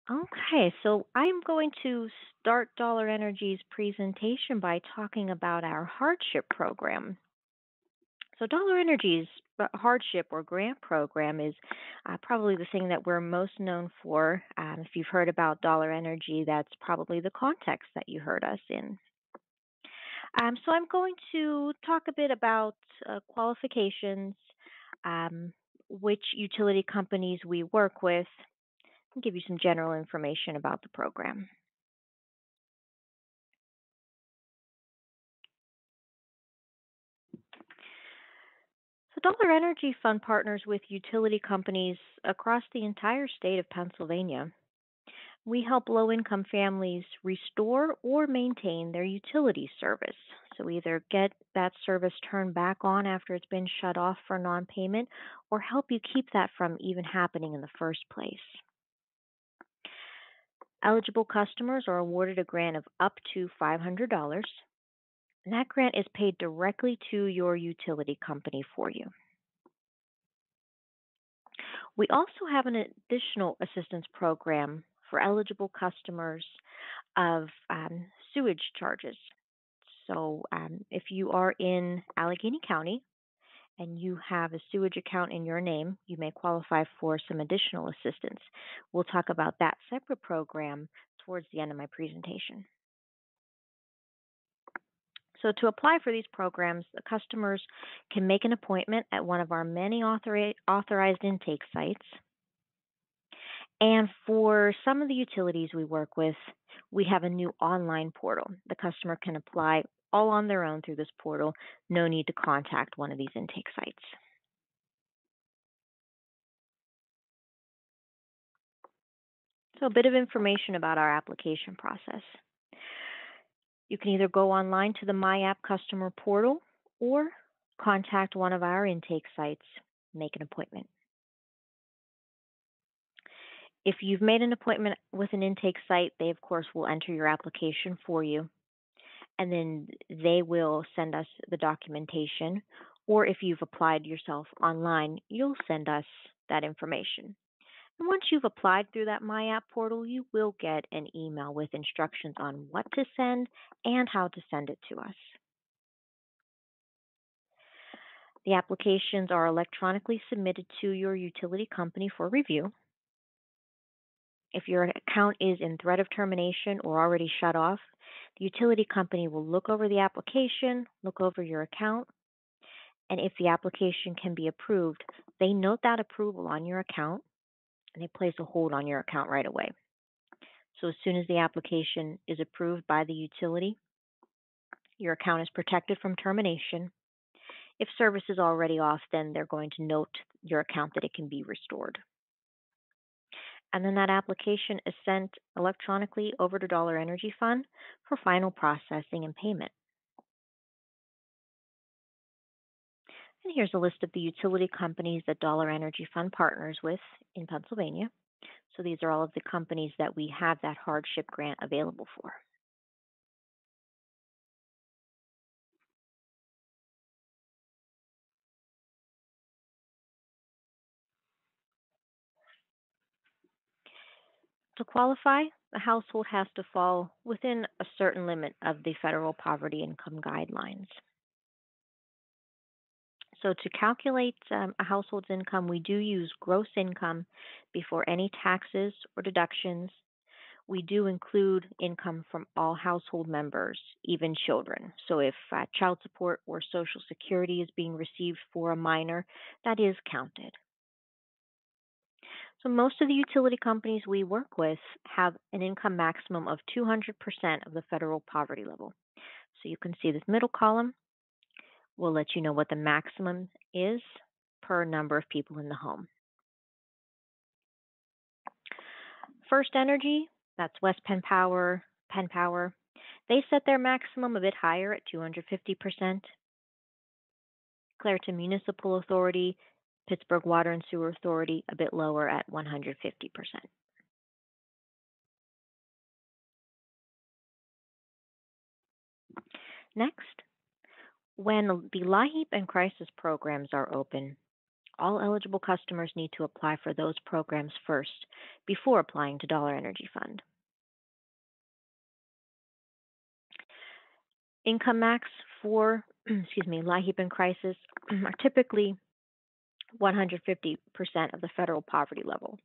Okay, so I'm going to start Dollar Energy's presentation by talking about our hardship program. So, Dollar Energy's hardship or grant program is probably the thing that we're most known for. If you've heard about Dollar Energy, that's probably the context that you heard us in. So, I'm going to talk a bit about qualifications, um, which utility companies we work with, and give you some general information about the program. So, Dollar Energy Fund partners with utility companies across the entire state of Pennsylvania. We help low income families restore or maintain their utility service. So, either get that service turned back on after it's been shut off for non payment or help you keep that from even happening in the first place. Eligible customers are awarded a grant of up to $500, and that grant is paid directly to your utility company for you. We also have an additional assistance program for eligible customers of sewage charges. So, if you are in Allegheny County and you have a sewage account in your name, you may qualify for some additional assistance. We'll talk about that separate program towards the end of my presentation. So, to apply for these programs, the customers can make an appointment at one of our many authorized intake sites. And for some of the utilities we work with, we have a new online portal. The customer can apply all on their own through this portal. No need to contact one of these intake sites. So, a bit of information about our application process. You can either go online to the My App customer portal or contact one of our intake sites, make an appointment. If you've made an appointment with an intake site, they, of course, will enter your application for you, and then they will send us the documentation. Or if you've applied yourself online, you'll send us that information. And once you've applied through that My App portal, you will get an email with instructions on what to send and how to send it to us. The applications are electronically submitted to your utility company for review. If your account is in threat of termination or already shut off, the utility company will look over the application, look over your account, and if the application can be approved, they note that approval on your account and they place a hold on your account right away. So as soon as the application is approved by the utility, your account is protected from termination. If service is already off, then they're going to note your account that it can be restored. And then that application is sent electronically over to Dollar Energy Fund for final processing and payment. And here's a list of the utility companies that Dollar Energy Fund partners with in Pennsylvania. So these are all of the companies that we have that hardship grant available for. To qualify, the household has to fall within a certain limit of the federal poverty income guidelines. So, to calculate a household's income, we do use gross income before any taxes or deductions. We do include income from all household members, even children. So, if child support or Social Security is being received for a minor, that is counted. So, most of the utility companies we work with have an income maximum of 200% of the federal poverty level. So, you can see this middle column will let you know what the maximum is per number of people in the home. FirstEnergy, that's West Penn Power, Penn Power, they set their maximum a bit higher at 250%. Clairton Municipal Authority, Pittsburgh Water and Sewer Authority, a bit lower at 150%. Next, when the LIHEAP and crisis programs are open, All eligible customers need to apply for those programs first before applying to Dollar Energy Fund. Income max for LIHEAP and crisis are typically 150% of the federal poverty level.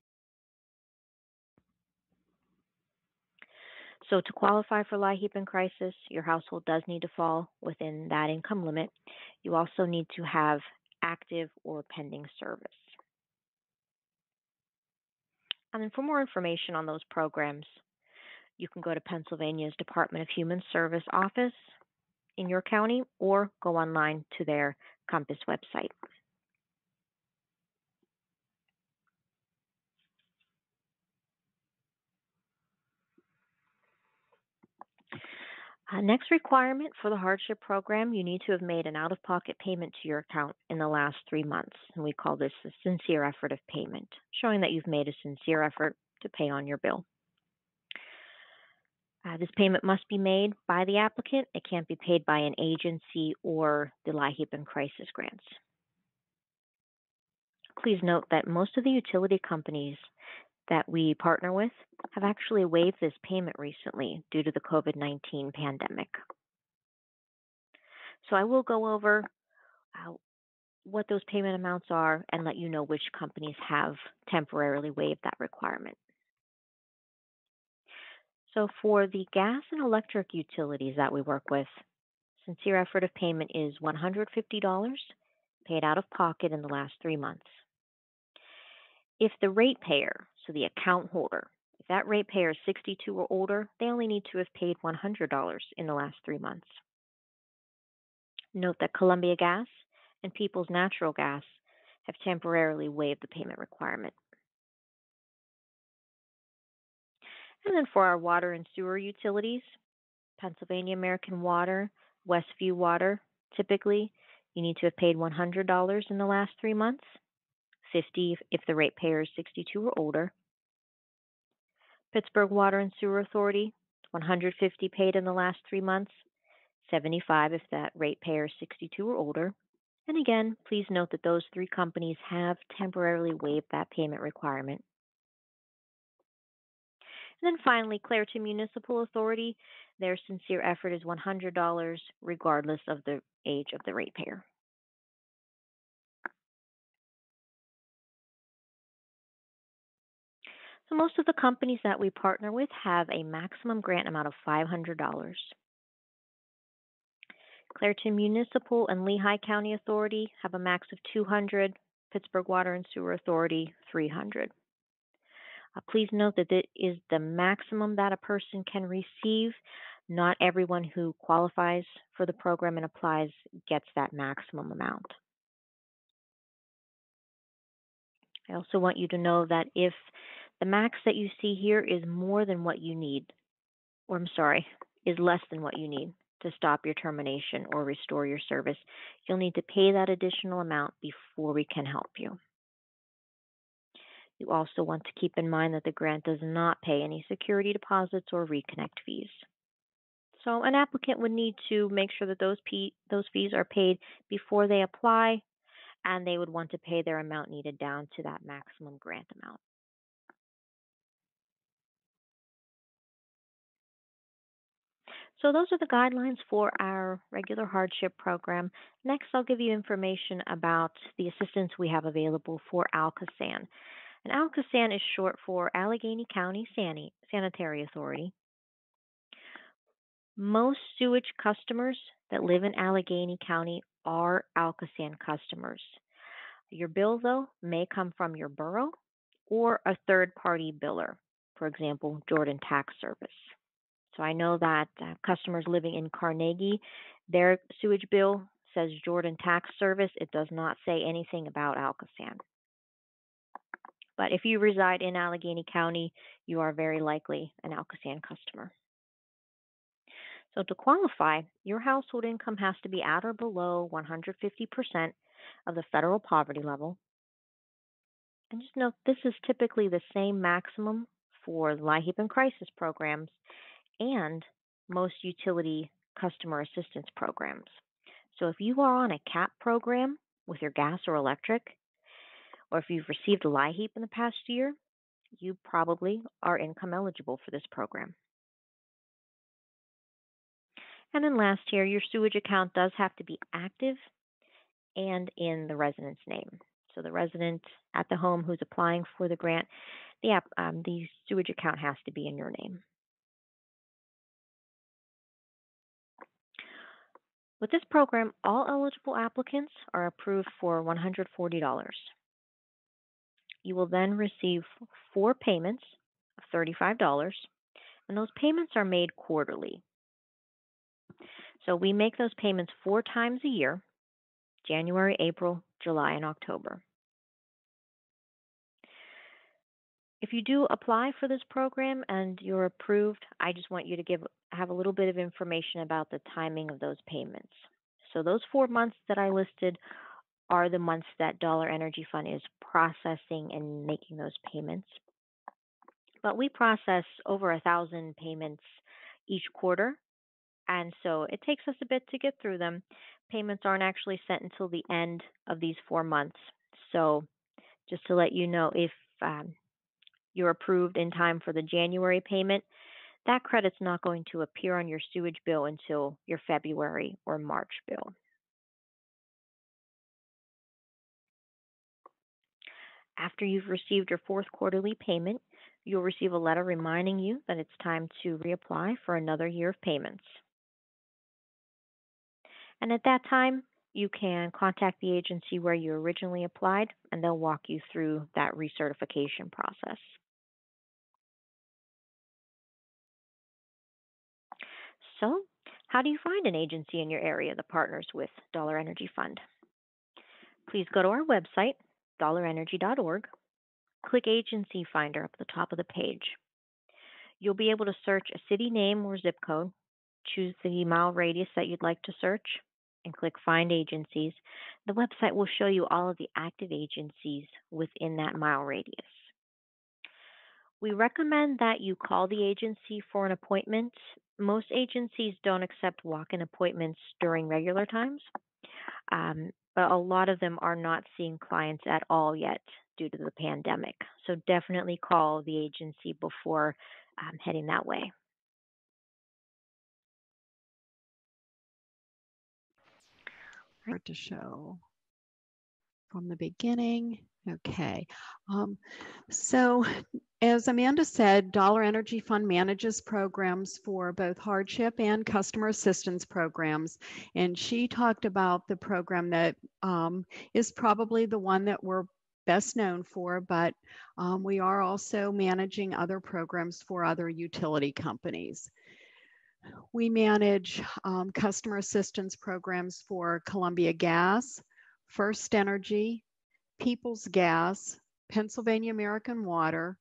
So to qualify for LIHEAP and crisis, your household does need to fall within that income limit. You also need to have active or pending service. And then for more information on those programs, you can go to Pennsylvania's Department of Human Service office in your county or go online to their Compass website. Next requirement for the hardship program, you need to have made an out-of-pocket payment to your account in the last 3 months. And we call this a sincere effort of payment, showing that you've made a sincere effort to pay on your bill. This payment must be made by the applicant. It can't be paid by an agency or the LIHEAP and crisis grants. Please note that most of the utility companies that we partner with have actually waived this payment recently due to the COVID-19 pandemic. So I will go over what those payment amounts are and let you know which companies have temporarily waived that requirement. So for the gas and electric utilities that we work with, sincere effort of payment is $150 paid out of pocket in the last 3 months. If the ratepayer, so the account holder, if that ratepayer is 62 or older, they only need to have paid $100 in the last 3 months. Note that Columbia Gas and Peoples Natural Gas have temporarily waived the payment requirement. And then for our water and sewer utilities, Pennsylvania American Water, Westview Water, typically you need to have paid $100 in the last 3 months, $50 if the ratepayer is 62 or older. Pittsburgh Water and Sewer Authority, $150 paid in the last 3 months, $75 if that ratepayer is 62 or older. And again, please note that those 3 companies have temporarily waived that payment requirement. And then finally, Clairton Municipal Authority, their sincere effort is $100 regardless of the age of the ratepayer. So most of the companies that we partner with have a maximum grant amount of $500. Clairton Municipal and Lehigh County Authority have a max of $200. Pittsburgh Water and Sewer Authority, $300. Please note that it is the maximum that a person can receive. Not everyone who qualifies for the program and applies gets that maximum amount. I also want you to know that if the max that you see here is more than what you need, is less than what you need to stop your termination or restore your service, you'll need to pay that additional amount before we can help you. You also want to keep in mind that the grant does not pay any security deposits or reconnect fees. So an applicant would need to make sure that those fees are paid before they apply, and they would want to pay their amount needed down to that maximum grant amount. So those are the guidelines for our regular hardship program. Next, I'll give you information about the assistance we have available for ALCOSAN. And ALCOSAN is short for Allegheny County Sanitary Authority. Most sewage customers that live in Allegheny County are ALCOSAN customers. Your bill, though, may come from your borough or a third-party biller, for example, Jordan Tax Service. So I know that customers living in Carnegie, their sewage bill says Jordan Tax Service. It does not say anything about ALCOSAN. But if you reside in Allegheny County, you are very likely an ALCOSAN customer. So to qualify, your household income has to be at or below 150% of the federal poverty level. And just note, this is typically the same maximum for LIHEAP and crisis programs and most utility customer assistance programs. So if you are on a CAP program with your gas or electric, or if you've received a LIHEAP in the past year, you probably are income eligible for this program. And then last here, your sewage account does have to be active and in the resident's name. So the resident at the home who's applying for the grant, the sewage account has to be in your name. With this program, all eligible applicants are approved for $140. You will then receive 4 payments of $35, and those payments are made quarterly. So we make those payments 4 times a year: January, April, July, and October. If you do apply for this program and you're approved, I just want you to have a little bit of information about the timing of those payments. So those 4 months that I listed are the months that Dollar Energy Fund is processing and making those payments. But we process over 1,000 payments each quarter, and so it takes us a bit to get through them. Payments aren't actually sent until the end of these 4 months. So just to let you know, if you're approved in time for the January payment, that credit's not going to appear on your sewage bill until your February or March bill. After you've received your 4th quarterly payment, you'll receive a letter reminding you that it's time to reapply for another year of payments. And at that time, you can contact the agency where you originally applied, and they'll walk you through that recertification process. So, how do you find an agency in your area that partners with Dollar Energy Fund? Please go to our website, dollarenergy.org. Click Agency Finder up at the top of the page. You'll be able to search a city name or zip code, choose the mile radius that you'd like to search, and click Find Agencies. The website will show you all of the active agencies within that mile radius. We recommend that you call the agency for an appointment. Most agencies don't accept walk-in appointments during regular times, but a lot of them are not seeing clients at all yet due to the pandemic. So definitely call the agency before heading that way. Start to show from the beginning. Okay. So as Amanda said, Dollar Energy Fund manages programs for both hardship and customer assistance programs. And she talked about the program that is probably the one that we're best known for, but we are also managing other programs for other utility companies. We manage customer assistance programs for Columbia Gas, FirstEnergy, Peoples Gas, Pennsylvania American Water.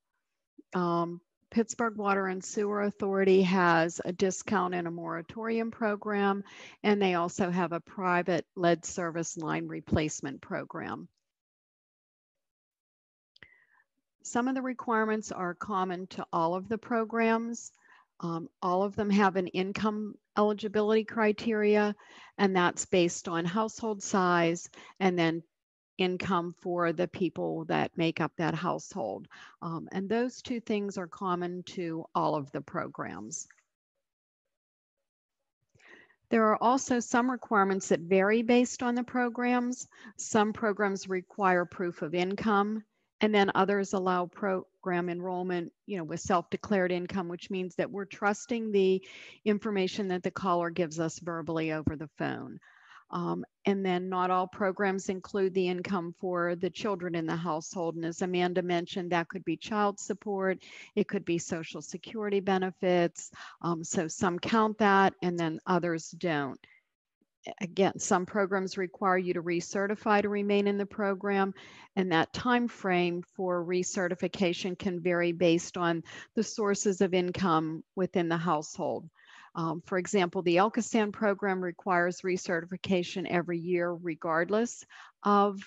Pittsburgh Water and Sewer Authority has a discount and a moratorium program, and they also have a private lead service line replacement program. Some of the requirements are common to all of the programs. All of them have an income eligibility criteria, and that's based on household size and then income for the people that make up that household. And those 2 things are common to all of the programs. There are also some requirements that vary based on the programs. Some programs require proof of income, and then others allow program enrollment, with self-declared income, which means that we're trusting the information that the caller gives us verbally over the phone. And then not all programs include the income for the children in the household. And as Amanda mentioned, that could be child support, it could be Social Security benefits. So some count that and then others don't. Again, some programs require you to recertify to remain in the program, and that time frame for recertification can vary based on the sources of income within the household. For example, the ALCOSAN program requires recertification every year regardless of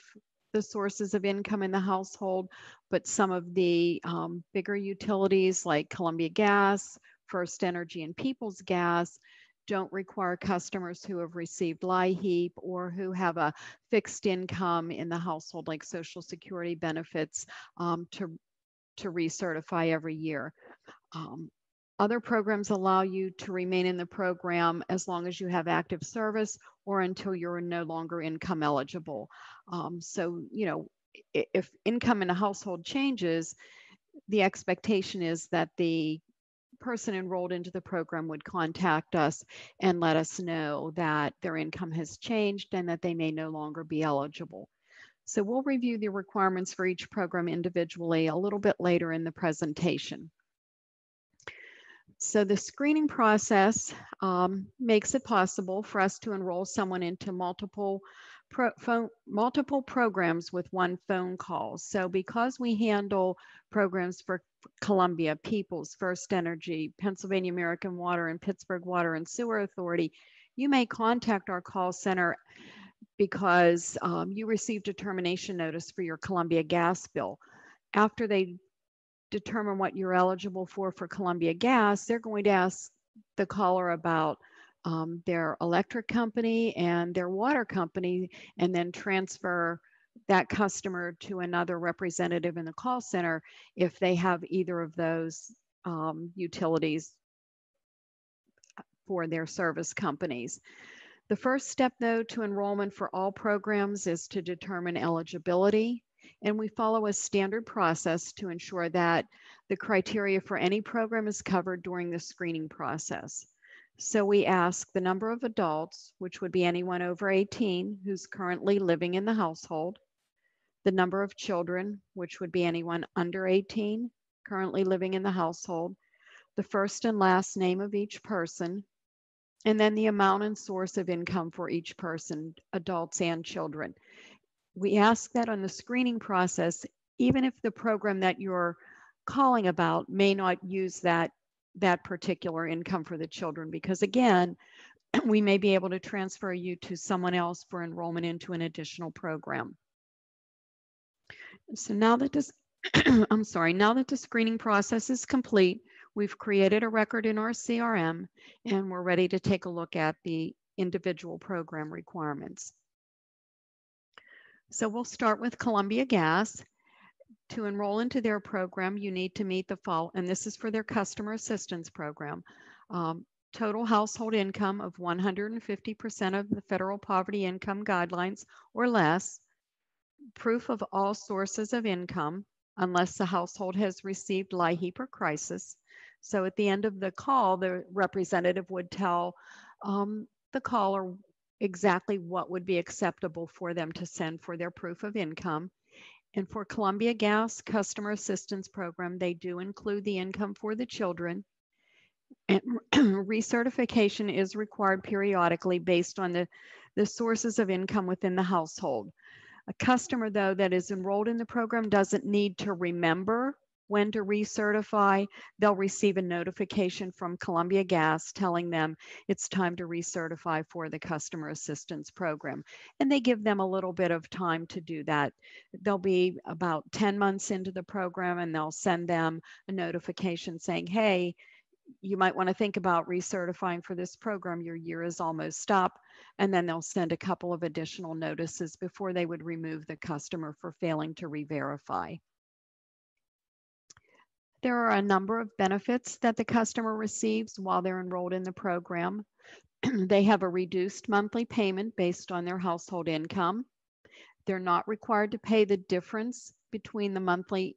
the sources of income in the household, but some of the bigger utilities like Columbia Gas, FirstEnergy, and Peoples Gas don't require customers who have received LIHEAP or who have a fixed income in the household, like Social Security benefits, to recertify every year. Other programs allow you to remain in the program as long as you have active service or until you're no longer income eligible. So, you know, if income in a household changes, the expectation is that the person enrolled into the program would contact us and let us know that their income has changed and that they may no longer be eligible. So we'll review the requirements for each program individually a little bit later in the presentation. So the screening process makes it possible for us to enroll someone into multiple programs with one phone call. So because we handle programs for Columbia, Peoples, FirstEnergy, Pennsylvania American Water, and Pittsburgh Water and Sewer Authority, you may contact our call center because you received a termination notice for your Columbia gas bill. After they determine what you're eligible for Columbia Gas, they're going to ask the caller about their electric company and their water company, and then transfer that customer to another representative in the call center if they have either of those utilities for their service companies. The first step, though, to enrollment for all programs is to determine eligibility. And we follow a standard process to ensure that the criteria for any program is covered during the screening process. So we ask the number of adults, which would be anyone over 18 who's currently living in the household, the number of children, which would be anyone under 18 currently living in the household, the first and last name of each person, and then the amount and source of income for each person, adults and children. We ask that on the screening process, even if the program that you're calling about may not use that particular income for the children, because again, we may be able to transfer you to someone else for enrollment into an additional program. So now that this, now that the screening process is complete, we've created a record in our CRM and we're ready to take a look at the individual program requirements. So we'll start with Columbia Gas. To enroll into their program, you need to meet the following, and this is for their customer assistance program. Total household income of 150% of the federal poverty income guidelines or less, proof of all sources of income, unless the household has received LIHEAP or crisis. So at the end of the call, the representative would tell the caller exactly what would be acceptable for them to send for their proof of income. And for Columbia Gas Customer Assistance Program, they do include the income for the children. And recertification is required periodically based on the sources of income within the household. A customer, though, that is enrolled in the program doesn't need to remember when to recertify. They'll receive a notification from Columbia Gas telling them it's time to recertify for the customer assistance program. And they give them a little bit of time to do that. They'll be about 10 months into the program and they'll send them a notification saying, hey, you might want to think about recertifying for this program. Your year is almost up. And then they'll send a couple of additional notices before they would remove the customer for failing to re-verify. There are a number of benefits that the customer receives while they're enrolled in the program. They have a reduced monthly payment based on their household income. They're not required to pay the difference between the monthly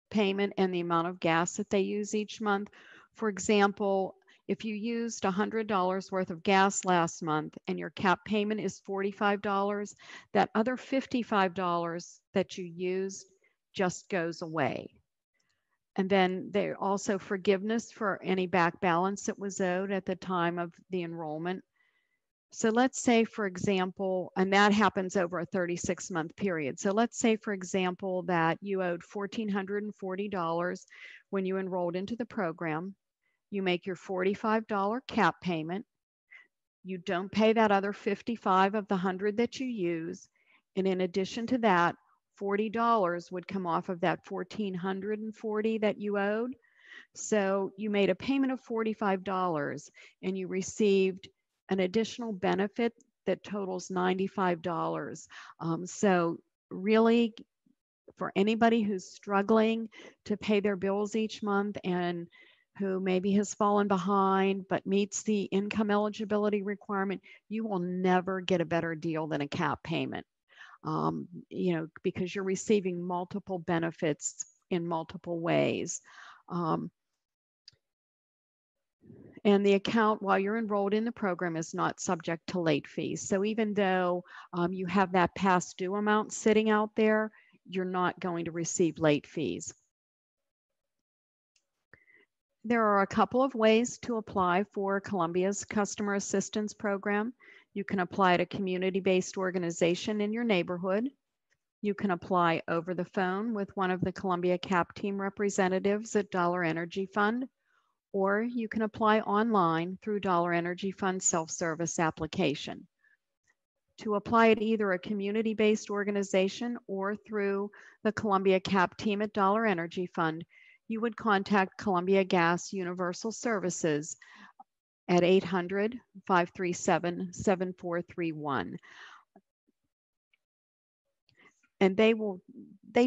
payment and the amount of gas that they use each month. For example, if you used $100 worth of gas last month and your cap payment is $45, that other $55 that you used just goes away. And then there also forgiveness for any back balance that was owed at the time of the enrollment. So let's say, for example, and that happens over a 36-month period. So let's say, for example, that you owed $1,440 when you enrolled into the program. You make your $45 cap payment. You don't pay that other $55 of the $100 that you use. And in addition to that, $40 would come off of that $1,440 that you owed. So you made a payment of $45 and you received an additional benefit that totals $95. So really, for anybody who's struggling to pay their bills each month and who maybe has fallen behind but meets the income eligibility requirement, you will never get a better deal than a cap payment. Because you're receiving multiple benefits in multiple ways. And the account, while you're enrolled in the program, is not subject to late fees. So even though you have that past due amount sitting out there, you're not going to receive late fees. There are a couple of ways to apply for Columbia's Customer Assistance Program. You can apply at a community-based organization in your neighborhood. You can apply over the phone with one of the Columbia CAP team representatives at Dollar Energy Fund, or you can apply online through Dollar Energy Fund self-service application. To apply at either a community-based organization or through the Columbia CAP team at Dollar Energy Fund, you would contact Columbia Gas Universal Services at 800-537-7431. And they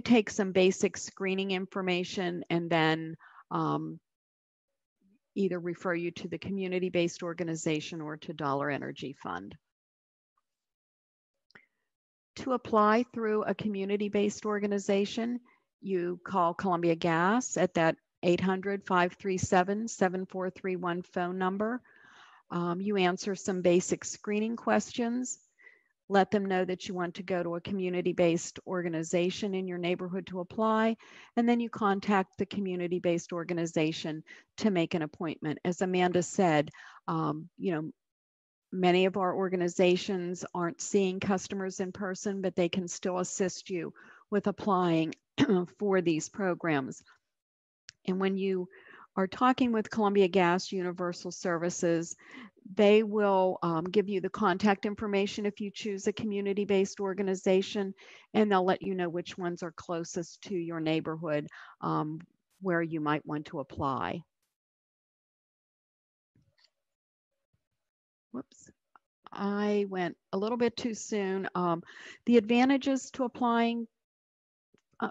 take some basic screening information and then either refer you to the community-based organization or to Dollar Energy Fund. To apply through a community-based organization, you call Columbia Gas at that 800-537-7431 phone number. You answer some basic screening questions. Let them know that you want to go to a community-based organization in your neighborhood to apply, and then you contact the community-based organization to make an appointment. As Amanda said, many of our organizations aren't seeing customers in person, but they can still assist you with applying for these programs. And when you are talking with Columbia Gas Universal Services, they will give you the contact information if you choose a community-based organization, and they'll let you know which ones are closest to your neighborhood where you might want to apply. Whoops, I went a little bit too soon. The advantages to applying,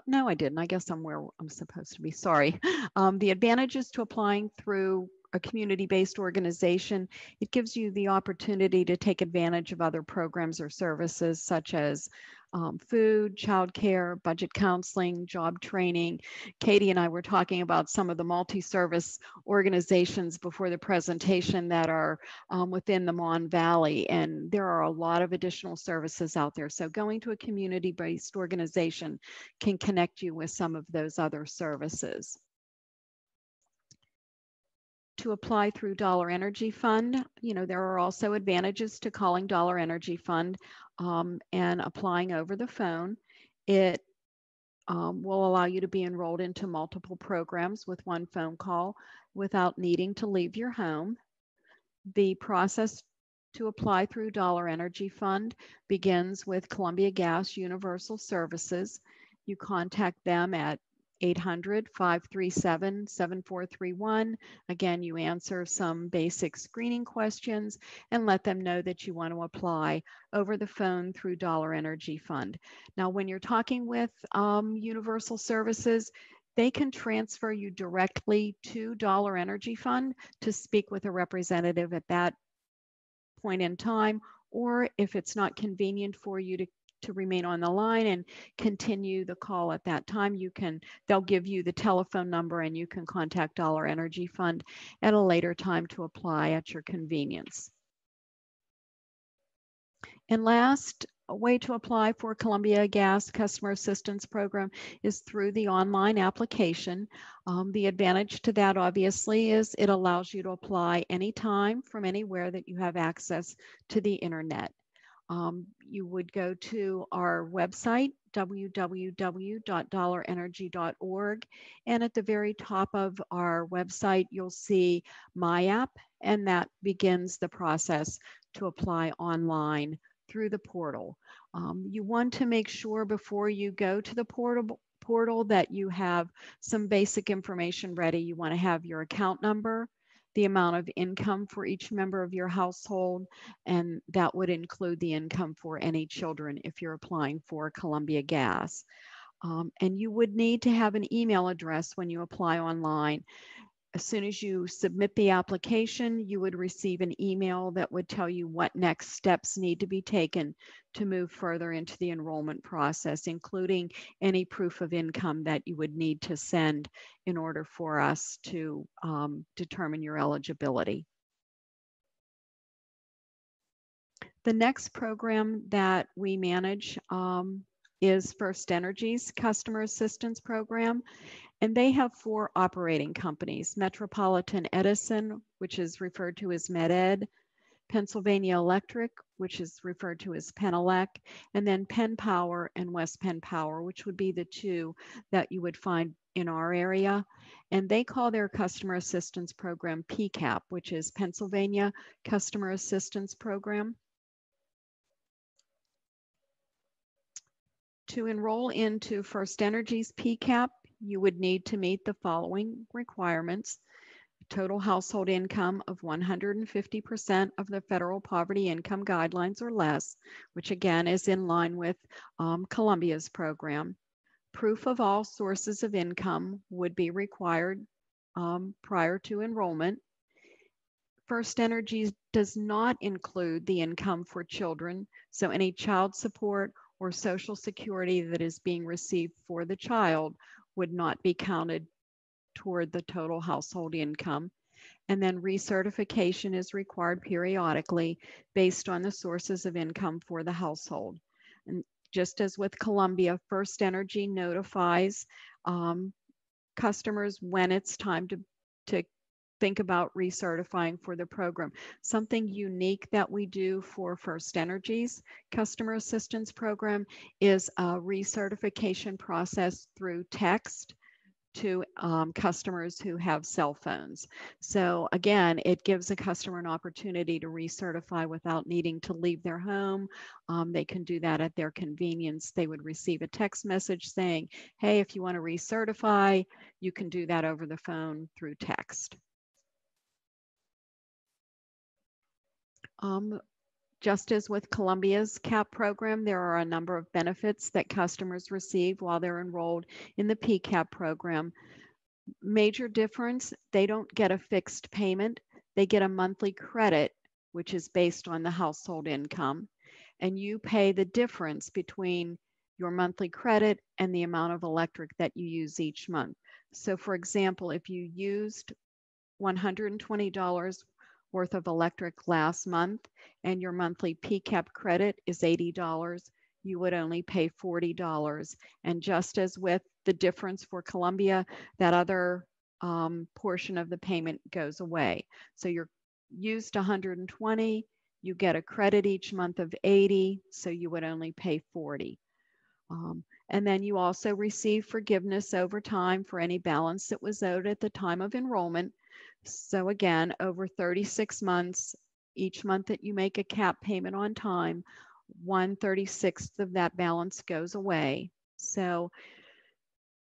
no, I didn't. I guess I'm where I'm supposed to be. Sorry. The advantages to applying through a community-based organization, it gives you the opportunity to take advantage of other programs or services such as food, childcare, budget counseling, job training. Katie and I were talking about some of the multi-service organizations before the presentation that are within the Mon Valley, and there are a lot of additional services out there. So going to a community-based organization can connect you with some of those other services. To apply through Dollar Energy Fund, there are also advantages to calling Dollar Energy Fund and applying over the phone. It will allow you to be enrolled into multiple programs with one phone call without needing to leave your home. The process to apply through Dollar Energy Fund begins with Columbia Gas Universal Services. You contact them at 800-537-7431. Again, you answer some basic screening questions and let them know that you want to apply over the phone through Dollar Energy Fund. Now, when you're talking with Universal Services, they can transfer you directly to Dollar Energy Fund to speak with a representative at that point in time, or if it's not convenient for you to remain on the line and continue the call at that time, they'll give you the telephone number and you can contact Dollar Energy Fund at a later time to apply at your convenience. And last, a way to apply for Columbia Gas Customer Assistance Program is through the online application. The advantage to that, obviously, is it allows you to apply anytime from anywhere that you have access to the internet. You would go to our website, www.dollarenergy.org, and at the very top of our website, you'll see My App, and that begins the process to apply online through the portal. You want to make sure before you go to the portal portal that you have some basic information ready. You want to have your account number, the amount of income for each member of your household, and that would include the income for any children if you're applying for Columbia Gas. And you would need to have an email address when you apply online. As soon as you submit the application, you would receive an email that would tell you what next steps need to be taken to move further into the enrollment process, including any proof of income that you would need to send in order for us to determine your eligibility. The next program that we manage is FirstEnergy's Customer Assistance Program. And they have 4 operating companies: Metropolitan Edison, which is referred to as MedEd; Pennsylvania Electric, which is referred to as Penelec; and then Penn Power and West Penn Power, which would be the 2 that you would find in our area. And they call their customer assistance program PCAP, which is Pennsylvania Customer Assistance Program. To enroll into FirstEnergy's PCAP, you would need to meet the following requirements: total household income of 150% of the federal poverty income guidelines or less, which again is in line with Columbia's program. Proof of all sources of income would be required prior to enrollment. FirstEnergy does not include the income for children, so any child support or Social Security that is being received for the child would not be counted toward the total household income. And then recertification is required periodically based on the sources of income for the household. And just as with Columbia, FirstEnergy notifies customers when it's time to think about recertifying for the program. Something unique that we do for FirstEnergy's Customer Assistance Program is a recertification process through text to customers who have cell phones. So again, it gives a customer an opportunity to recertify without needing to leave their home. They can do that at their convenience. They would receive a text message saying, hey, if you want to recertify, you can do that over the phone through text. Just as with Columbia's CAP program, there are a number of benefits that customers receive while they're enrolled in the PCAP program. Major difference, they don't get a fixed payment. They get a monthly credit, which is based on the household income. And you pay the difference between your monthly credit and the amount of electric that you use each month. So for example, if you used $120 worth of electric last month and your monthly PCAP credit is $80, you would only pay $40. And just as with the difference for Columbia, that other portion of the payment goes away. So you're used 120, you get a credit each month of 80, so you would only pay 40. And then you also receive forgiveness over time for any balance that was owed at the time of enrollment. So again, over 36 months, each month that you make a CAP payment on time, 1/36 of that balance goes away. So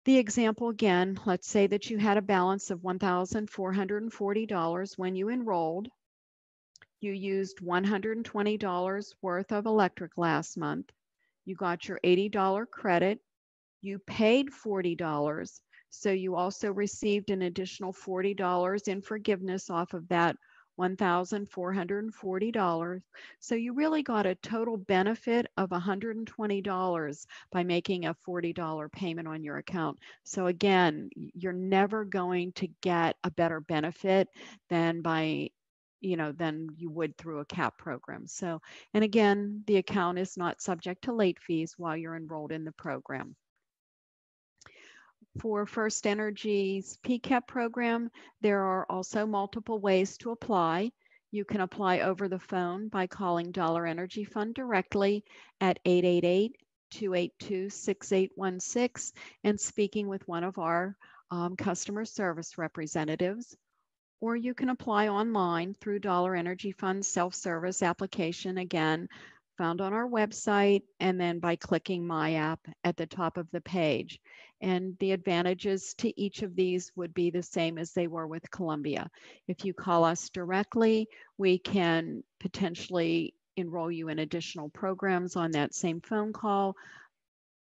the example again, let's say that you had a balance of $1,440 when you enrolled. You used $120 worth of electric last month. You got your $80 credit. You paid $40. So you also received an additional $40 in forgiveness off of that $1,440. So you really got a total benefit of $120 by making a $40 payment on your account. So again, you're never going to get a better benefit than than you would through a CAP program. So, and again, the account is not subject to late fees while you're enrolled in the program. For FirstEnergy's PCAP program, there are also multiple ways to apply. You can apply over the phone by calling Dollar Energy Fund directly at 888-282-6816 and speaking with one of our customer service representatives. Or you can apply online through Dollar Energy Fund's self-service application, again, found on our website, and then by clicking My App at the top of the page. And the advantages to each of these would be the same as they were with Columbia. If you call us directly, we can potentially enroll you in additional programs on that same phone call.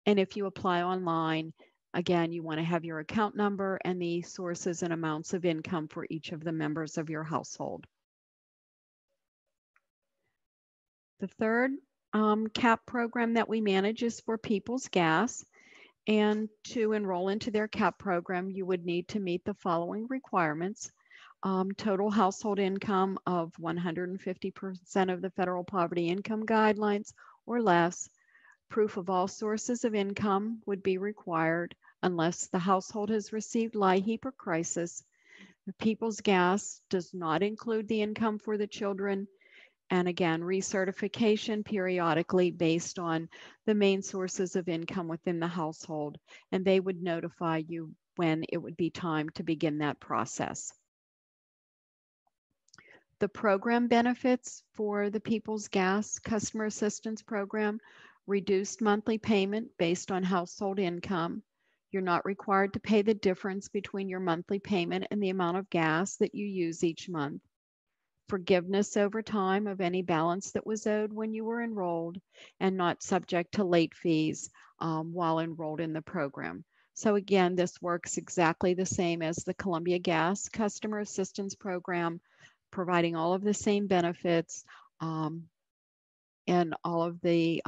And if you apply online, again, you want to have your account number and the sources and amounts of income for each of the members of your household. The third CAP program that we manage is for People's Gas. And to enroll into their CAP program, you would need to meet the following requirements. Total household income of 150% of the federal poverty income guidelines or less. Proof of all sources of income would be required unless the household has received LIHEAP or crisis. The People's Gas does not include the income for the children. And again, recertification periodically based on the main sources of income within the household. And they would notify you when it would be time to begin that process. The program benefits for the People's Gas Customer Assistance Program: reduced monthly payment based on household income. You're not required to pay the difference between your monthly payment and the amount of gas that you use each month. Forgiveness over time of any balance that was owed when you were enrolled, and not subject to late fees while enrolled in the program. So again, this works exactly the same as the Columbia Gas Customer Assistance Program, providing all of the same benefits and all of the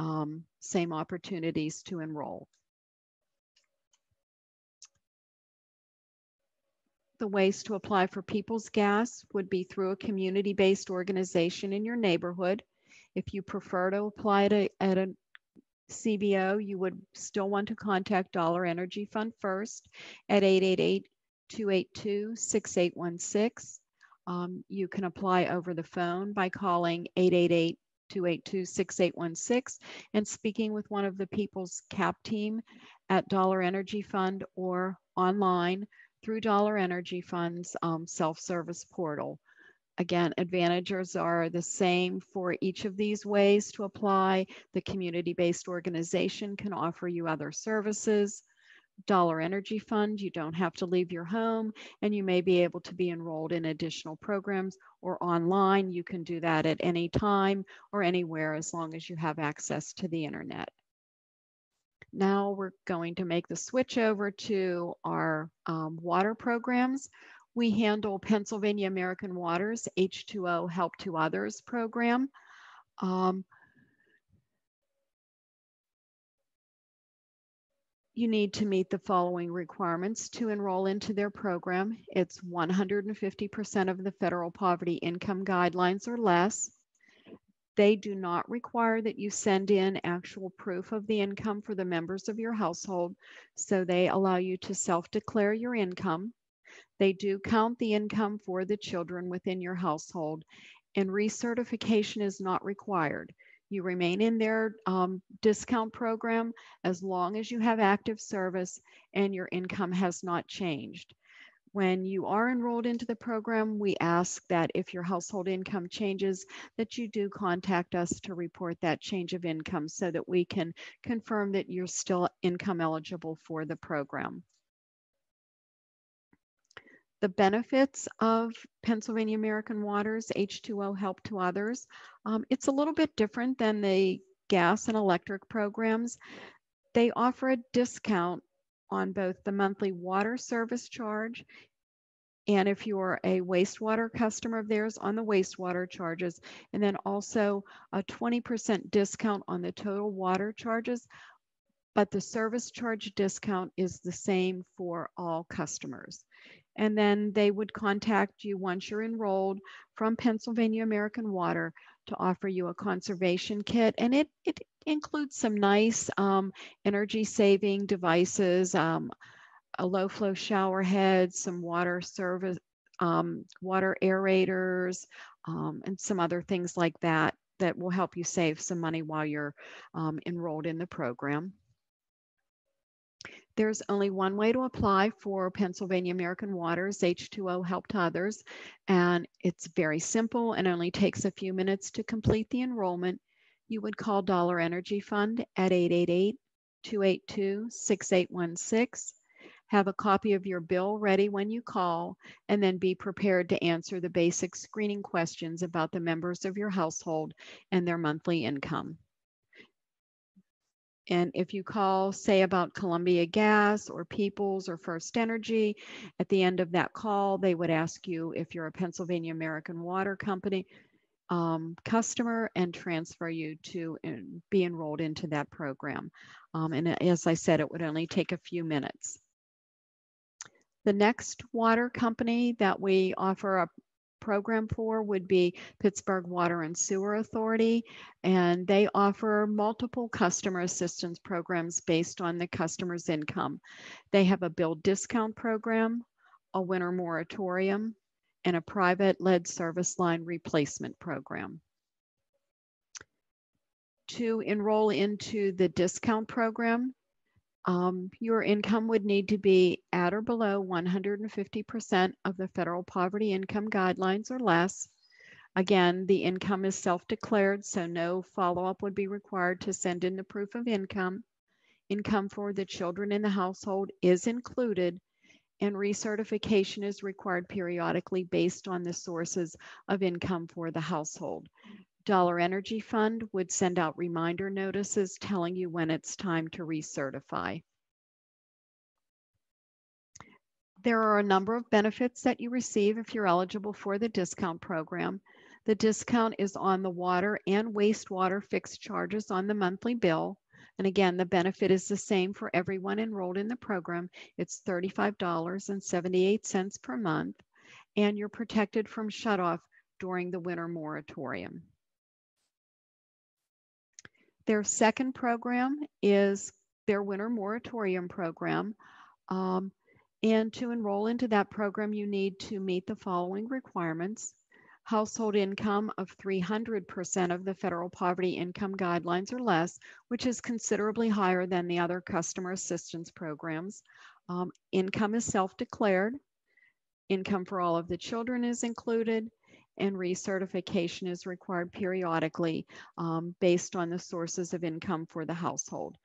same opportunities to enroll. The ways to apply for People's Gas would be through a community-based organization in your neighborhood. If you prefer to apply at a CBO, you would still want to contact Dollar Energy Fund first at 888-282-6816. You can apply over the phone by calling 888-282-6816 and speaking with one of the People's CAP team at Dollar Energy Fund, or online through Dollar Energy Fund's self-service portal. Again, advantages are the same for each of these ways to apply. The community-based organization can offer you other services. Dollar Energy Fund, you don't have to leave your home, and you may be able to be enrolled in additional programs, or online. You can do that at any time or anywhere as long as you have access to the internet. Now we're going to make the switch over to our water programs. We handle Pennsylvania American Water's H2O Help to Others program. You need to meet the following requirements to enroll into their program. It's 150% of the federal poverty income guidelines or less. They do not require that you send in actual proof of the income for the members of your household, so they allow you to self-declare your income. They do count the income for the children within your household, and recertification is not required. You remain in their discount program as long as you have active service and your income has not changed. When you are enrolled into the program, we ask that if your household income changes, that you do contact us to report that change of income so that we can confirm that you're still income eligible for the program. The benefits of Pennsylvania American Water's H2O Help to Others, it's a little bit different than the gas and electric programs. They offer a discount on both the monthly water service charge, and if you're a wastewater customer of theirs, on the wastewater charges, and then also a 20% discount on the total water charges. But the service charge discount is the same for all customers. And then they would contact you once you're enrolled from Pennsylvania American Water to offer you a conservation kit. And it includes some nice energy saving devices, a low flow shower head, some water service, water aerators, and some other things like that that will help you save some money while you're enrolled in the program. There's only one way to apply for Pennsylvania American Water's H2O Help to Others, and it's very simple and only takes a few minutes to complete the enrollment. You would call Dollar Energy Fund at 888-282-6816. Have a copy of your bill ready when you call, and then be prepared to answer the basic screening questions about the members of your household and their monthly income. And if you call, say, about Columbia Gas or Peoples or FirstEnergy, at the end of that call, they would ask you if you're a Pennsylvania American Water Company customer and transfer you to be enrolled into that program. And as I said, it would only take a few minutes. The next water company that we offer a program for would be Pittsburgh Water and Sewer Authority, and they offer multiple customer assistance programs based on the customer's income. They have a bill discount program, a winter moratorium, and a private lead service line replacement program. To enroll into the discount program, your income would need to be at or below 150% of the federal poverty income guidelines or less. Again, the income is self-declared, so no follow-up would be required to send in the proof of income. Income for the children in the household is included, and recertification is required periodically based on the sources of income for the household. Dollar Energy Fund would send out reminder notices telling you when it's time to recertify. There are a number of benefits that you receive if you're eligible for the discount program. The discount is on the water and wastewater fixed charges on the monthly bill. And again, the benefit is the same for everyone enrolled in the program. It's $35.78 per month, and you're protected from shutoff during the winter moratorium. Their second program is their winter moratorium program. And to enroll into that program, you need to meet the following requirements: household income of 300% of the federal poverty income guidelines or less, which is considerably higher than the other customer assistance programs. Income is self-declared. Income for all of the children is included, and recertification is required periodically based on the sources of income for the household.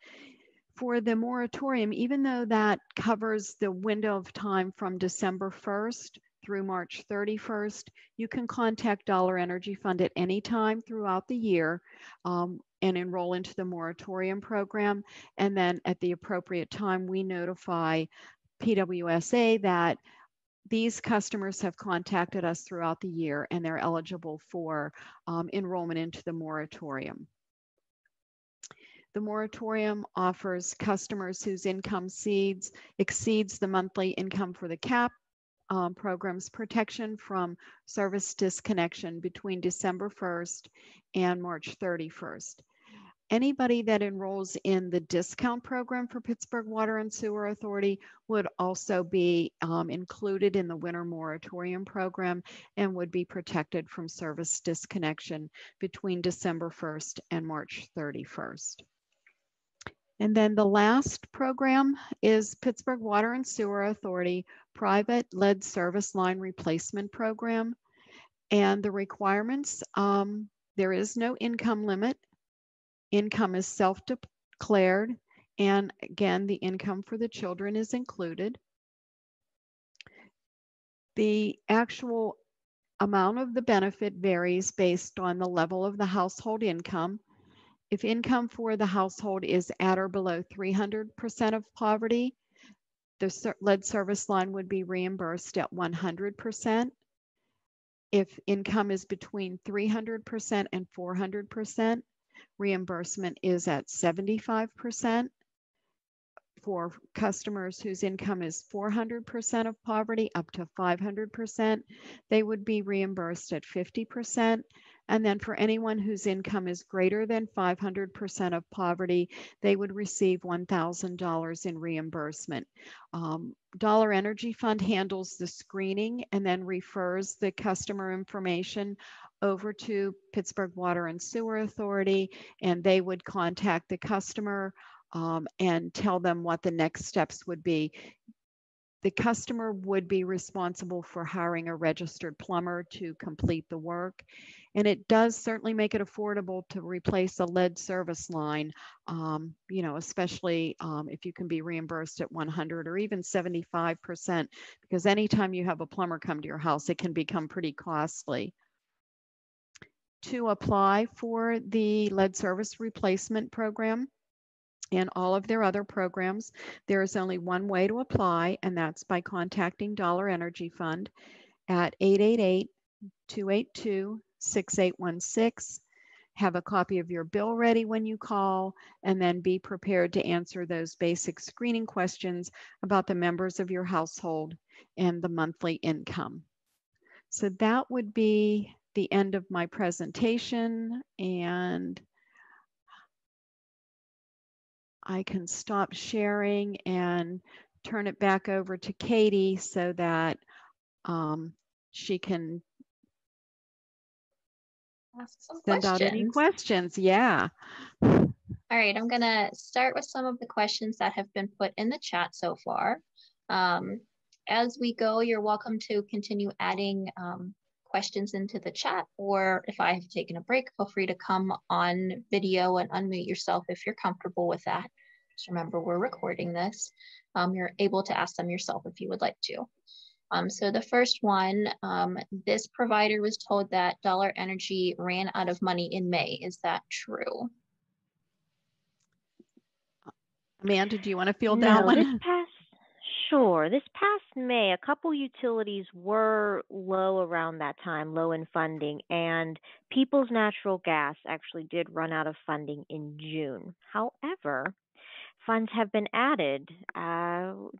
For the moratorium, even though that covers the window of time from December 1st through March 31st, you can contact Dollar Energy Fund at any time throughout the year and enroll into the moratorium program. And then at the appropriate time, we notify PWSA that these customers have contacted us throughout the year and they're eligible for enrollment into the moratorium. The moratorium offers customers whose income exceeds the monthly income for the CAP programs protection from service disconnection between December 1st and March 31st. Anybody that enrolls in the discount program for Pittsburgh Water and Sewer Authority would also be included in the winter moratorium program and would be protected from service disconnection between December 1st and March 31st. And then the last program is Pittsburgh Water and Sewer Authority Private Lead Service Line Replacement Program. And the requirements, there is no income limit. Income is self-declared, and again, the income for the children is included. The actual amount of the benefit varies based on the level of the household income. If income for the household is at or below 300% of poverty, the lead service line would be reimbursed at 100%. If income is between 300% and 400%, reimbursement is at 75%. For customers whose income is 400% of poverty up to 500%, they would be reimbursed at 50%. And then for anyone whose income is greater than 500% of poverty, they would receive $1,000 in reimbursement. Dollar Energy Fund handles the screening and then refers the customer information over to Pittsburgh Water and Sewer Authority, and they would contact the customer and tell them what the next steps would be. the customer would be responsible for hiring a registered plumber to complete the work. And it does certainly make it affordable to replace a lead service line, especially if you can be reimbursed at 100 or even 75%, because anytime you have a plumber come to your house, it can become pretty costly. To apply for the lead service replacement program, and all of their other programs, there is only one way to apply, and that's by contacting Dollar Energy Fund at 888-282-6816. Have a copy of your bill ready when you call, and then be prepared to answer those basic screening questions about the members of your household and the monthly income. So that would be the end of my presentation, and I can stop sharing and turn it back over to Katie so that she can ask some send out any questions. Yeah. All right, I'm going to start with some of the questions that have been put in the chat so far. As we go, you're welcome to continue adding questions into the chat, or if I have taken a break, feel free to come on video and unmute yourself if you're comfortable with that. Just remember, we're recording this. You're able to ask them yourself if you would like to. So the first one, this provider was told that Dollar Energy ran out of money in May. Is that true? Amanda, do you want to field that one? Sure. This past May, a couple utilities were low around that time, low in funding, and People's Natural Gas actually did run out of funding in June. However, funds have been added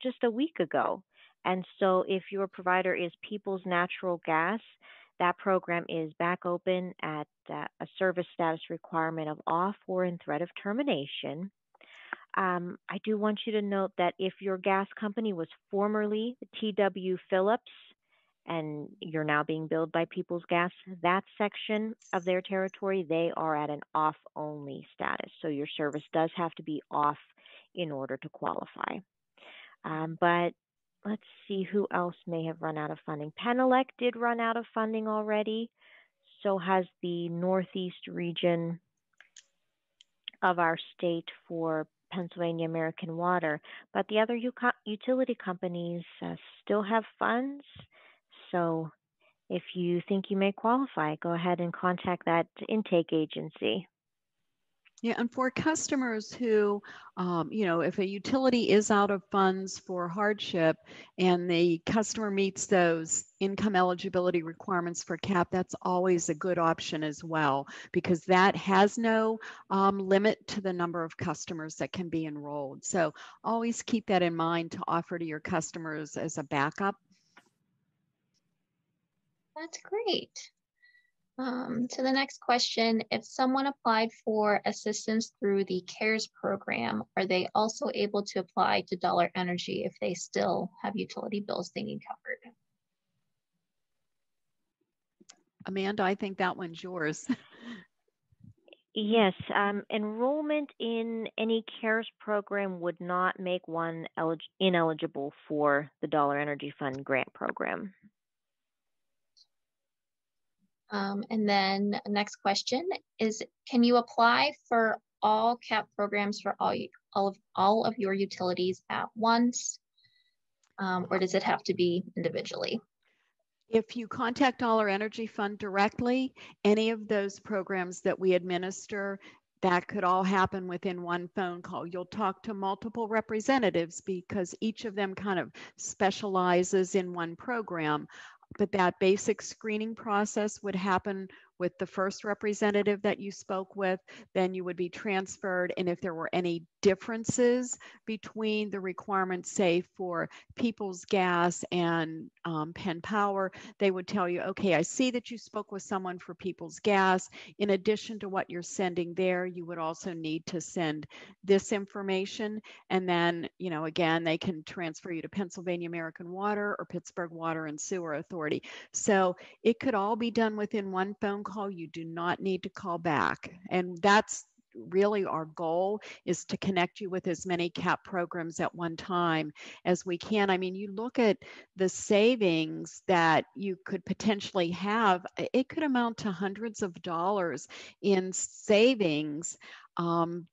just a week ago. And so if your provider is People's Natural Gas, that program is back open at a service status requirement of off or in threat of termination. I do want you to note that if your gas company was formerly TW Phillips and you're now being billed by People's Gas, that section of their territory, they are at an off-only status. So your service does have to be off in order to qualify. But let's see who else may have run out of funding. Penn did run out of funding already. So has the Northeast region of our state for Pennsylvania American Water, but the other utility companies still have funds. So if you think you may qualify, go ahead and contact that intake agency. Yeah, and for customers who, if a utility is out of funds for hardship and the customer meets those income eligibility requirements for CAP, that's always a good option as well, because that has no limit to the number of customers that can be enrolled. So always keep that in mind to offer to your customers as a backup. That's great. To the next question, if someone applied for assistance through the CARES program, are they also able to apply to Dollar Energy if they still have utility bills they need covered? Amanda, I think that one's yours. Yes, enrollment in any CARES program would not make one ineligible for the Dollar Energy Fund grant program. And then next question is, can you apply for all CAP programs for all of your utilities at once? Or does it have to be individually? If you contact Dollar Energy Fund directly, any of those programs that we administer, that could all happen within one phone call. You'll talk to multiple representatives because each of them kind of specializes in one program. But that basic screening process would happen with the first representative that you spoke with, then you would be transferred. And if there were any differences between the requirements, say for People's Gas and Penn Power, they would tell you, okay, I see that you spoke with someone for People's Gas. In addition to what you're sending there, you would also need to send this information. And then, again, they can transfer you to Pennsylvania American Water or Pittsburgh Water and Sewer Authority. So it could all be done within one phone call. You do not need to call back. And that's really our goal is to connect you with as many CAP programs at one time as we can. I mean, you look at the savings that you could potentially have, it could amount to hundreds of dollars in savings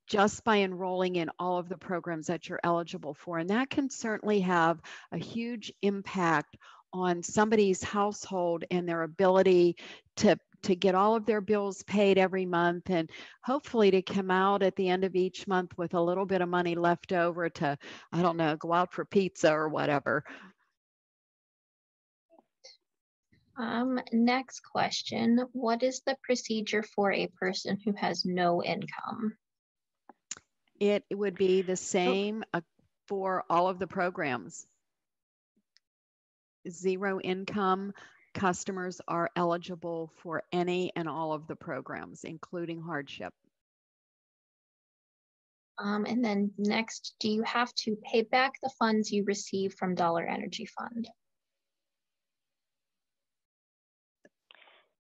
just by enrolling in all of the programs that you're eligible for. And that can certainly have a huge impact on somebody's household and their ability to get all of their bills paid every month, and hopefully to come out at the end of each month with a little bit of money left over to, I don't know, go out for pizza or whatever. Next question, what is the procedure for a person who has no income? It would be the same for all of the programs. Zero income customers are eligible for any and all of the programs, including hardship. And then next, do you have to pay back the funds you receive from Dollar Energy Fund?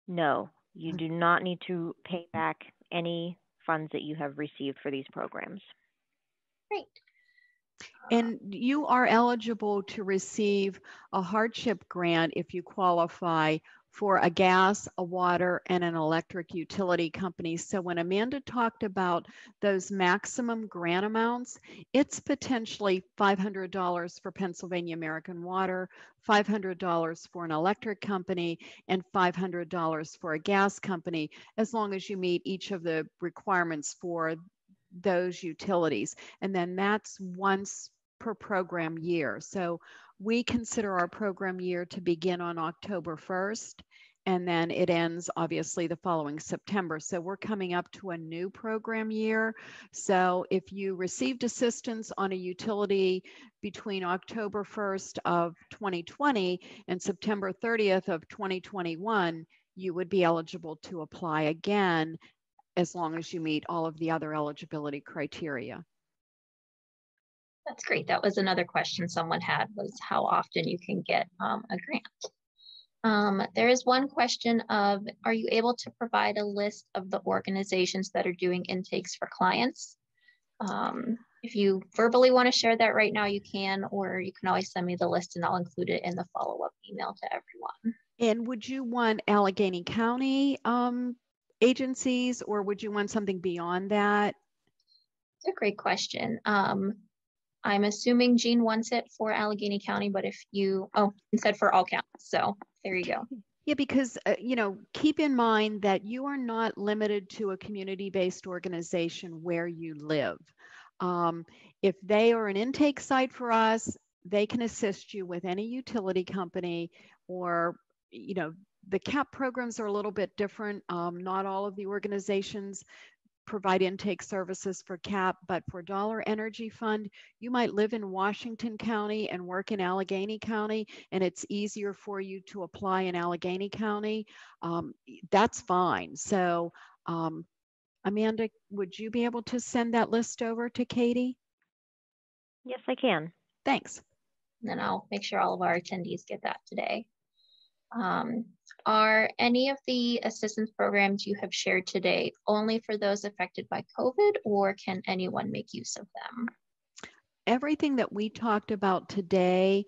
No, you do not need to pay back any funds that you have received for these programs. Great. And you are eligible to receive a hardship grant if you qualify for a gas, a water, and an electric utility company. So when Amanda talked about those maximum grant amounts, it's potentially $500 for Pennsylvania American Water, $500 for an electric company, and $500 for a gas company, as long as you meet each of the requirements for those utilities. And then that's once per program year. So we consider our program year to begin on October 1st, and then it ends obviously the following September. So we're coming up to a new program year. So if you received assistance on a utility between October 1st of 2020 and September 30th of 2021, you would be eligible to apply again as long as you meet all of the other eligibility criteria. That's great. That was another question someone had, was how often you can get a grant. There is one question of, are you able to provide a list of the organizations that are doing intakes for clients? If you verbally want to share that right now, you can, or you can always send me the list and I'll include it in the follow-up email to everyone. And would you want Allegheny County agencies, or would you want something beyond that? It's a great question. I'm assuming Jean wants it for Allegheny County, but if you, instead for all counties. So there you go. Yeah, because, you know, keep in mind that you are not limited to a community-based organization where you live. If they are an intake site for us, they can assist you with any utility company, or, you know, the CAP programs are a little bit different. Not all of the organizations provide intake services for CAP, but for Dollar Energy Fund, you might live in Washington County and work in Allegheny County, and it's easier for you to apply in Allegheny County. That's fine. So, Amanda, would you be able to send that list over to Katie? Yes, I can. Thanks. And then I'll make sure all of our attendees get that today. Are any of the assistance programs you have shared today only for those affected by COVID, or can anyone make use of them? Everything that we talked about today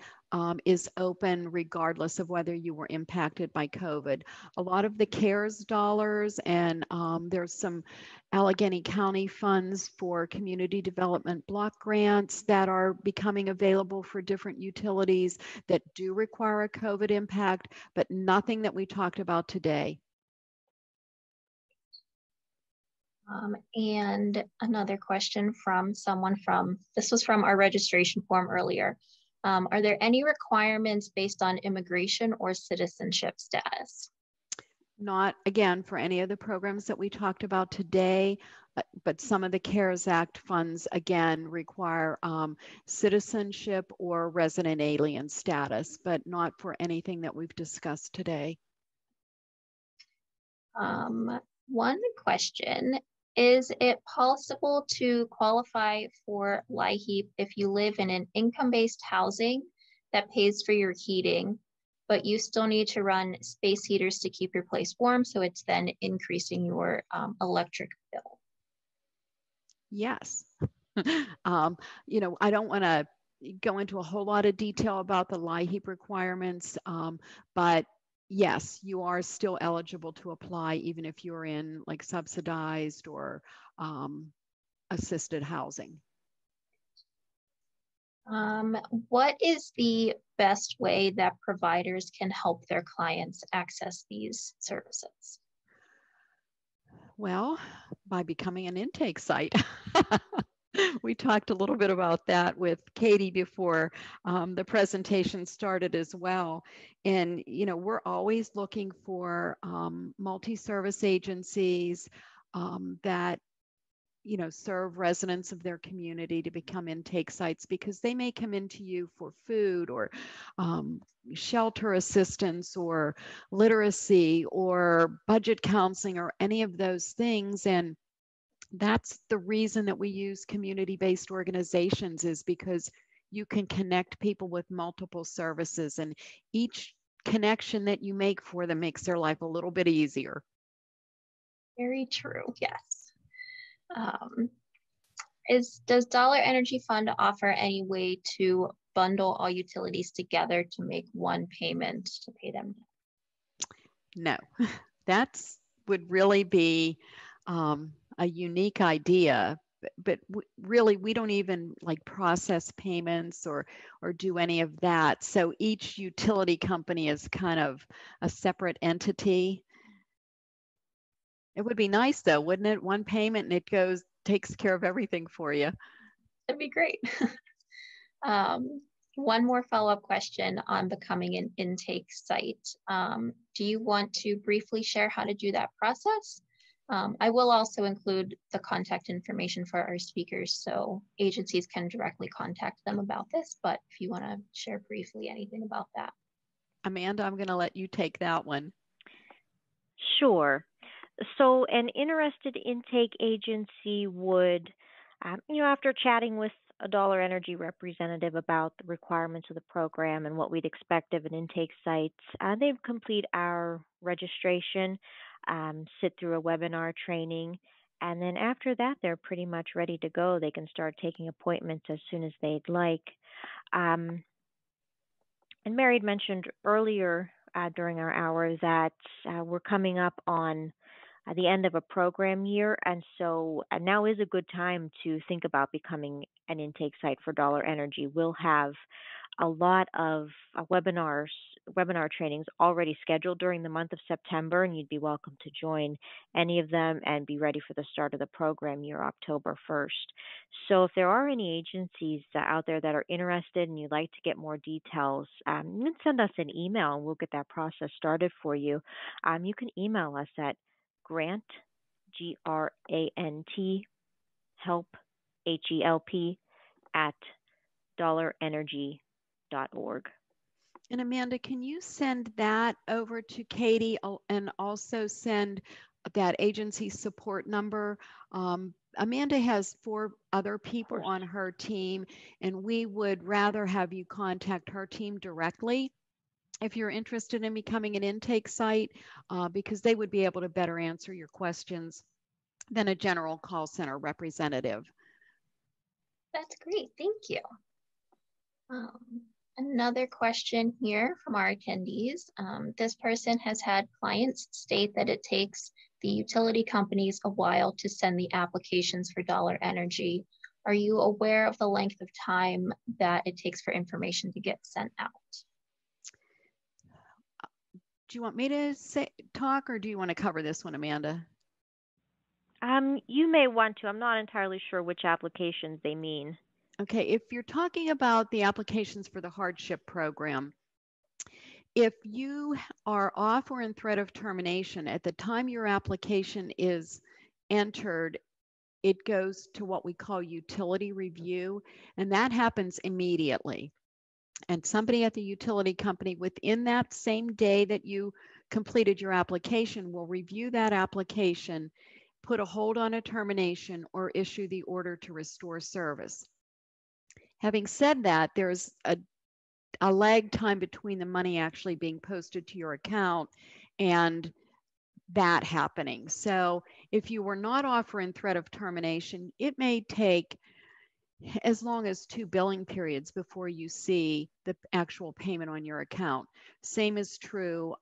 is open regardless of whether you were impacted by COVID. A lot of the CARES dollars, and there's some Allegheny County funds for community development block grants that are becoming available for different utilities that do require a COVID impact, but nothing that we talked about today. And another question from someone this was from our registration form earlier. Are there any requirements based on immigration or citizenship status? Not, again, for any of the programs that we talked about today, but some of the CARES Act funds, again, require citizenship or resident alien status, but not for anything that we've discussed today. One question, is it possible to qualify for LIHEAP if you live in an income-based housing that pays for your heating, but you still need to run space heaters to keep your place warm, so it's then increasing your electric bill? Yes. You know, I don't want to go into a whole lot of detail about the LIHEAP requirements, but yes, you are still eligible to apply even if you're in like subsidized or assisted housing. What is the best way that providers can help their clients access these services? Well, by becoming an intake site. We talked a little bit about that with Katie before the presentation started as well. And, you know, we're always looking for multi-service agencies that, you know, serve residents of their community to become intake sites, because they may come into you for food or shelter assistance or literacy or budget counseling or any of those things. And that's the reason that we use community-based organizations, is because you can connect people with multiple services, and each connection that you make for them makes their life a little bit easier. Very true, yes. Does Dollar Energy Fund offer any way to bundle all utilities together to make one payment to pay them? No, that's would really be a unique idea, but really we don't even like process payments or do any of that. So each utility company is kind of a separate entity. It would be nice though, wouldn't it? One payment and it takes care of everything for you. That'd be great. One more follow-up question on becoming an intake site. Do you want to briefly share how to do that process? I will also include the contact information for our speakers so agencies can directly contact them about this, but if you want to share briefly anything about that. Amanda, I'm going to let you take that one. Sure. So an interested intake agency would, after chatting with a Dollar Energy representative about the requirements of the program and what we'd expect of an intake site, they'd complete our registration, sit through a webinar training, and then after that, they're pretty much ready to go. They can start taking appointments as soon as they'd like. And Mary had mentioned earlier during our hour that we're coming up on the end of a program year, and so now is a good time to think about becoming an intake site for Dollar Energy. We'll have a lot of webinar trainings already scheduled during the month of September, and you'd be welcome to join any of them and be ready for the start of the program year, October 1st. So if there are any agencies out there that are interested and you'd like to get more details, you can send us an email and we'll get that process started for you. You can email us at grant, G-R-A-N-T, help, H-E-L-P, at dollarenergy.org. And Amanda, can you send that over to Katie and also send that agency support number? Amanda has 4 other people on her team, and we would rather have you contact her team directly if you're interested in becoming an intake site, because they would be able to better answer your questions than a general call center representative. That's great, thank you. Another question here from our attendees. This person has had clients state that it takes the utility companies a while to send the applications for Dollar Energy. Are you aware of the length of time that it takes for information to get sent out? Do you want me to talk, or do you want to cover this one, Amanda? You may want to. I'm not entirely sure which applications they mean. Okay, if you're talking about the applications for the hardship program, if you are off or in threat of termination, at the time your application is entered, it goes to what we call utility review, and that happens immediately. And somebody at the utility company within that same day that you completed your application will review that application, put a hold on a termination, or issue the order to restore service. Having said that, there's a lag time between the money actually being posted to your account and that happening. So if you were not offering threat of termination, it may take as long as 2 billing periods before you see the actual payment on your account. Same is true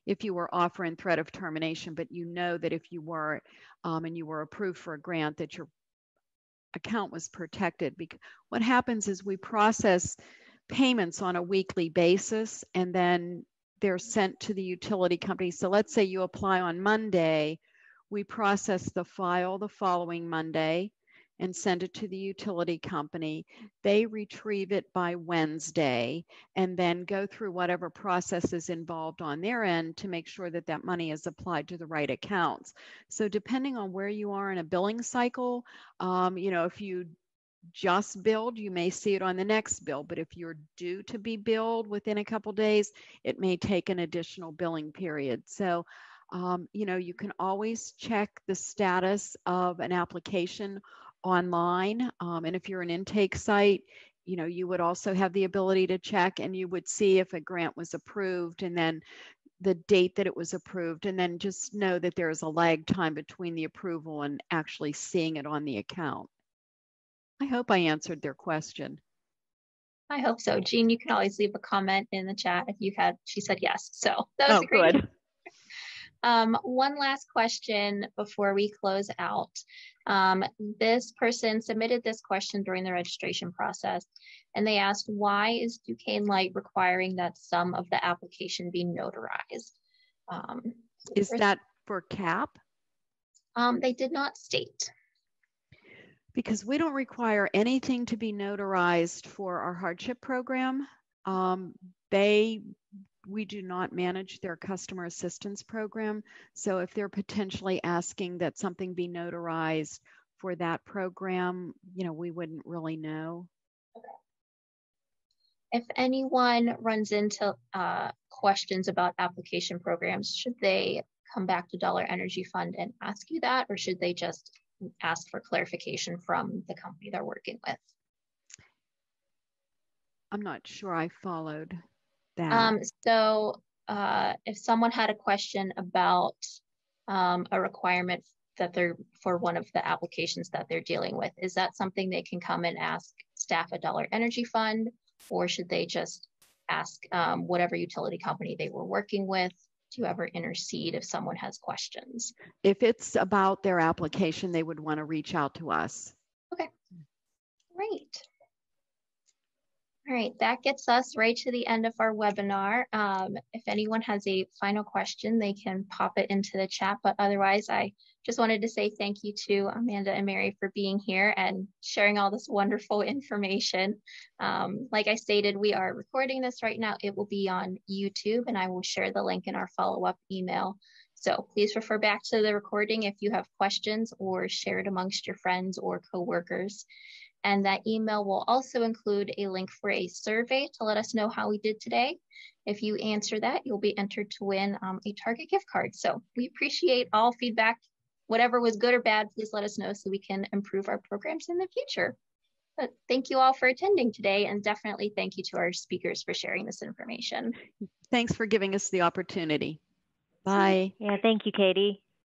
if you were offering threat of termination, but you know that if you were and you were approved for a grant, that your account was protected. Because what happens is we process payments on a weekly basis, and then they're sent to the utility company. So let's say you apply on Monday, we process the file the following Monday and send it to the utility company. They retrieve it by Wednesday and then go through whatever process is involved on their end to make sure that that money is applied to the right accounts. So depending on where you are in a billing cycle, if you just billed, you may see it on the next bill, but if you're due to be billed within a couple days, it may take an additional billing period. So, you can always check the status of an application online. And if you're an intake site, you would also have the ability to check, and you would see if a grant was approved and then the date that it was approved, and then just know that there is a lag time between the approval and actually seeing it on the account. I hope I answered their question. I hope so. Jean, you can always leave a comment in the chat if you had. She said yes. So that was great. Good. One last question before we close out. This person submitted this question during the registration process, and they asked, why is Duquesne Light requiring that some of the application be notarized? Is that for CAP? They did not state. Because we don't require anything to be notarized for our hardship program. We do not manage their customer assistance program. So if they're potentially asking that something be notarized for that program, we wouldn't really know. Okay. If anyone runs into questions about application programs, should they come back to Dollar Energy Fund and ask you that, or should they just ask for clarification from the company they're working with? I'm not sure I followed that. If someone had a question about a requirement that they're for one of the applications that they're dealing with, is that something they can come and ask staff at Dollar Energy Fund, or should they just ask whatever utility company they were working with to ever intercede if someone has questions? If it's about their application, they would want to reach out to us. Okay, great. All right, that gets us right to the end of our webinar. If anyone has a final question, they can pop it into the chat, but otherwise I just wanted to say thank you to Amanda and Mary for being here and sharing all this wonderful information. Like I stated, we are recording this right now. It will be on YouTube, and I will share the link in our follow-up email. So please refer back to the recording if you have questions, or share it amongst your friends or coworkers. And that email will also include a link for a survey to let us know how we did today. If you answer that, you'll be entered to win a Target gift card. So we appreciate all feedback. Whatever was good or bad, please let us know so we can improve our programs in the future. But thank you all for attending today, and definitely thank you to our speakers for sharing this information. Thanks for giving us the opportunity. Bye. Yeah, thank you, Katie.